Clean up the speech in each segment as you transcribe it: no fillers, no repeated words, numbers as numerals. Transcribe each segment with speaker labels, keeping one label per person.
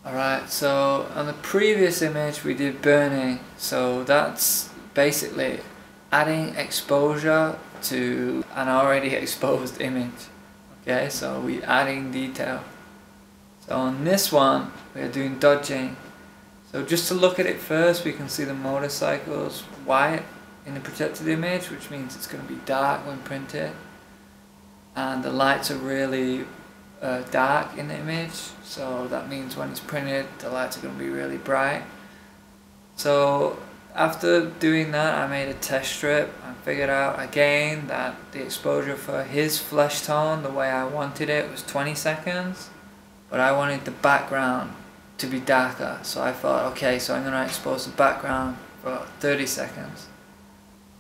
Speaker 1: Alright, so on the previous image we did burning, so that's basically adding exposure to an already exposed image. Okay, so we're adding detail. So on this one we're doing dodging. So just to look at it first, we can see the motorcycle's white in the projected image, which means it's going to be dark when printed, and the lights are really dark in the image, so that means when it's printed the lights are going to be really bright. So after doing that, I made a test strip and figured out again that the exposure for his flesh tone, the way I wanted it, was 20 seconds, but I wanted the background to be darker, so I thought, okay, so I'm going to expose the background for 30 seconds.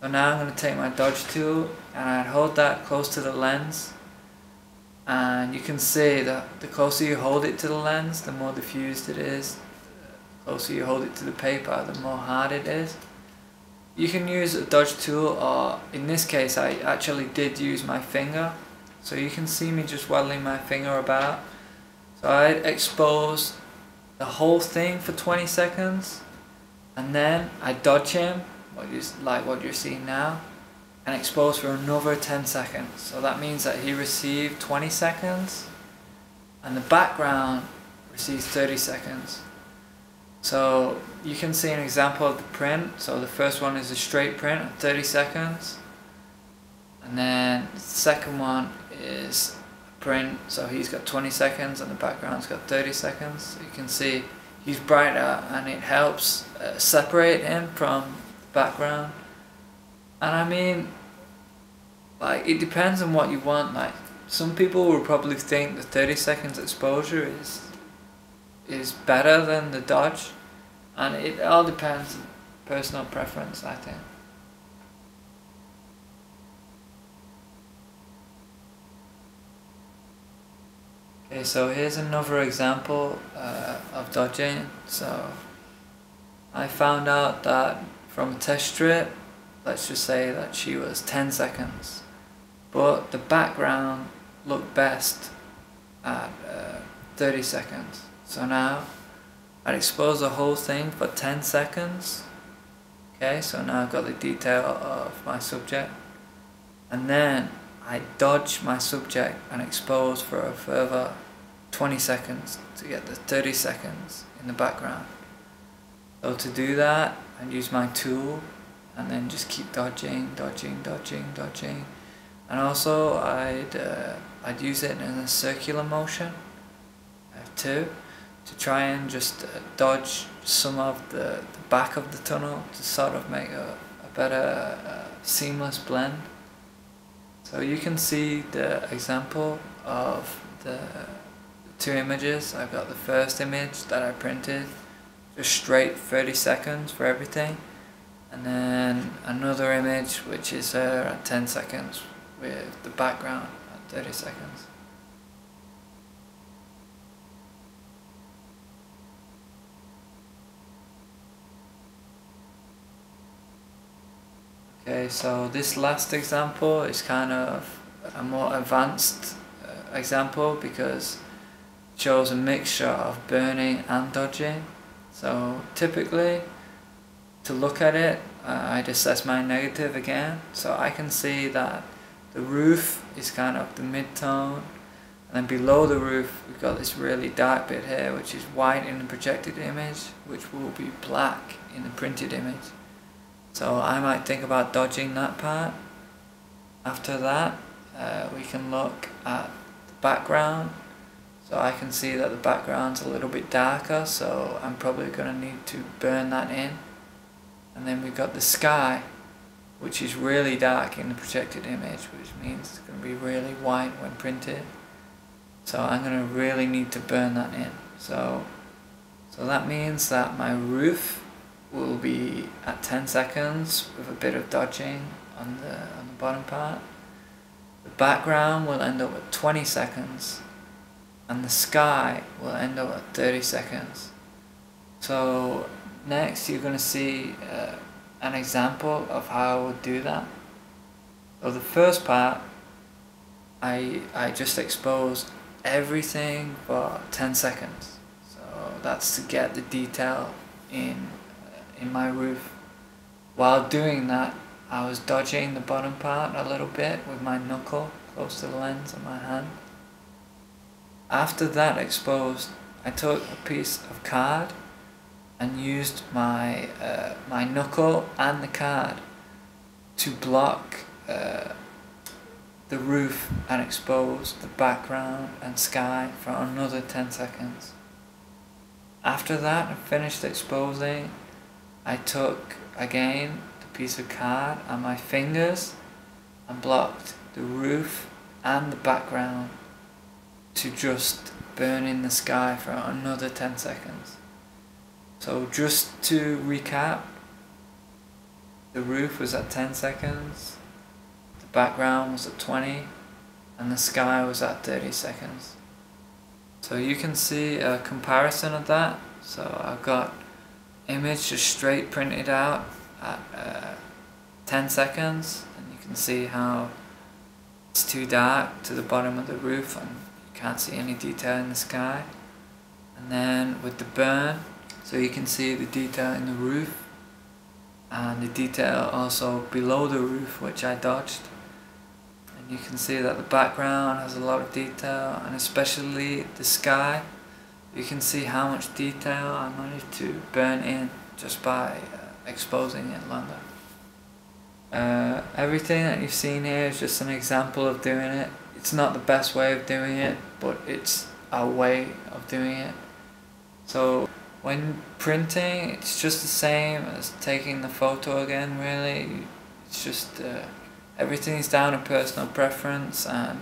Speaker 1: So now I'm going to take my dodge tool and I'd hold that close to the lens, and you can see that the closer you hold it to the lens, the more diffused it is. The closer you hold it to the paper, the more hard it is. You can use a dodge tool, or in this case I actually did use my finger, so you can see me just waddling my finger about. So I exposed the whole thing for 20 seconds, and then I dodge him, like what you're seeing now, and expose for another 10 seconds. So that means that he received 20 seconds and the background receives 30 seconds. So you can see an example of the print. So the first one is a straight print of 30 seconds, and then the second one is a print, so he's got 20 seconds and the background's got 30 seconds. So you can see he's brighter, and it helps separate him from the background. And I mean, like, it depends on what you want. Like, some people will probably think the 30 seconds exposure is better than the dodge, and it all depends on personal preference, I think. Okay, so here's another example of dodging. So I found out that from a test strip, let's just say that she was 10 seconds, but the background looked best at 30 seconds. So now I'd expose the whole thing for 10 seconds. Okay, so now I've got the detail of my subject, and then I dodge my subject and expose for a further 20 seconds to get the 30 seconds in the background. So to do that, I'd use my tool and then just keep dodging, and also I'd use it in a circular motion too, to try and just dodge some of the back of the tunnel to sort of make a better seamless blend. So you can see the example of the two images. I've got the first image that I printed, just straight 30 seconds for everything, and then another image which is at 10 seconds with the background at 30 seconds. Okay, so this last example is kind of a more advanced example because it shows a mixture of burning and dodging. So typically, to look at it, I'd assess my negative again, so I can see that the roof is kind of the mid-tone, and then below the roof we've got this really dark bit here which is white in the projected image, which will be black in the printed image. So I might think about dodging that part. After that, we can look at the background. So I can see that the background's a little bit darker, so I'm probably going to need to burn that in. And then we've got the sky, which is really dark in the projected image, which means it's going to be really white when printed. So I'm going to really need to burn that in. So that means that my roof will be at 10 seconds with a bit of dodging on the bottom part. The background will end up at 20 seconds, and the sky will end up at 30 seconds. So next you're going to see an example of how I would do that. So the first part, I just exposed everything for 10 seconds. So that's to get the detail in my roof. While doing that, I was dodging the bottom part a little bit with my knuckle close to the lens of my hand. After that exposed, I took a piece of card and used my my knuckle and the card to block the roof and expose the background and sky for another 10 seconds. After that, I finished exposing. I took again the piece of card and my fingers and blocked the roof and the background to just burn in the sky for another 10 seconds. So just to recap, the roof was at 10 seconds, the background was at 20, and the sky was at 30 seconds. So you can see a comparison of that. So I've got image just straight printed out at 10 seconds, and you can see how it's too dark to the bottom of the roof and you can't see any detail in the sky. And then with the burn, so you can see the detail in the roof and the detail also below the roof, which I dodged. And you can see that the background has a lot of detail, and especially the sky. You can see how much detail I managed to burn in just by exposing it longer. Everything that you've seen here is just an example of doing it. It's not the best way of doing it, but it's a way of doing it. So when printing, it's just the same as taking the photo again, really. It's just everything's down to personal preference and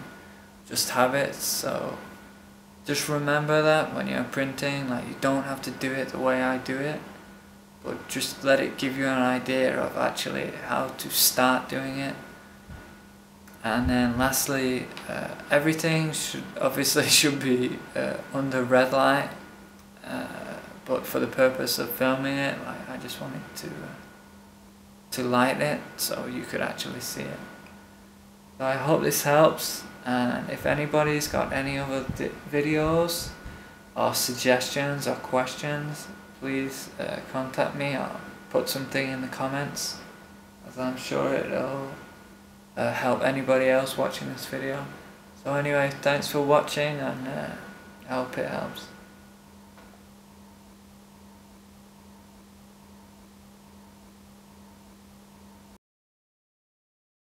Speaker 1: just habits. So just remember that when you're printing, like, you don't have to do it the way I do it, but just let it give you an idea of actually how to start doing it. And then lastly, everything should be under red light, but for the purpose of filming it, like, I just wanted to light it so you could actually see it. So I hope this helps, and if anybody's got any other videos or suggestions or questions, please contact me or put something in the comments, as I'm sure it'll help anybody else watching this video. So anyway, thanks for watching, and I hope it helps.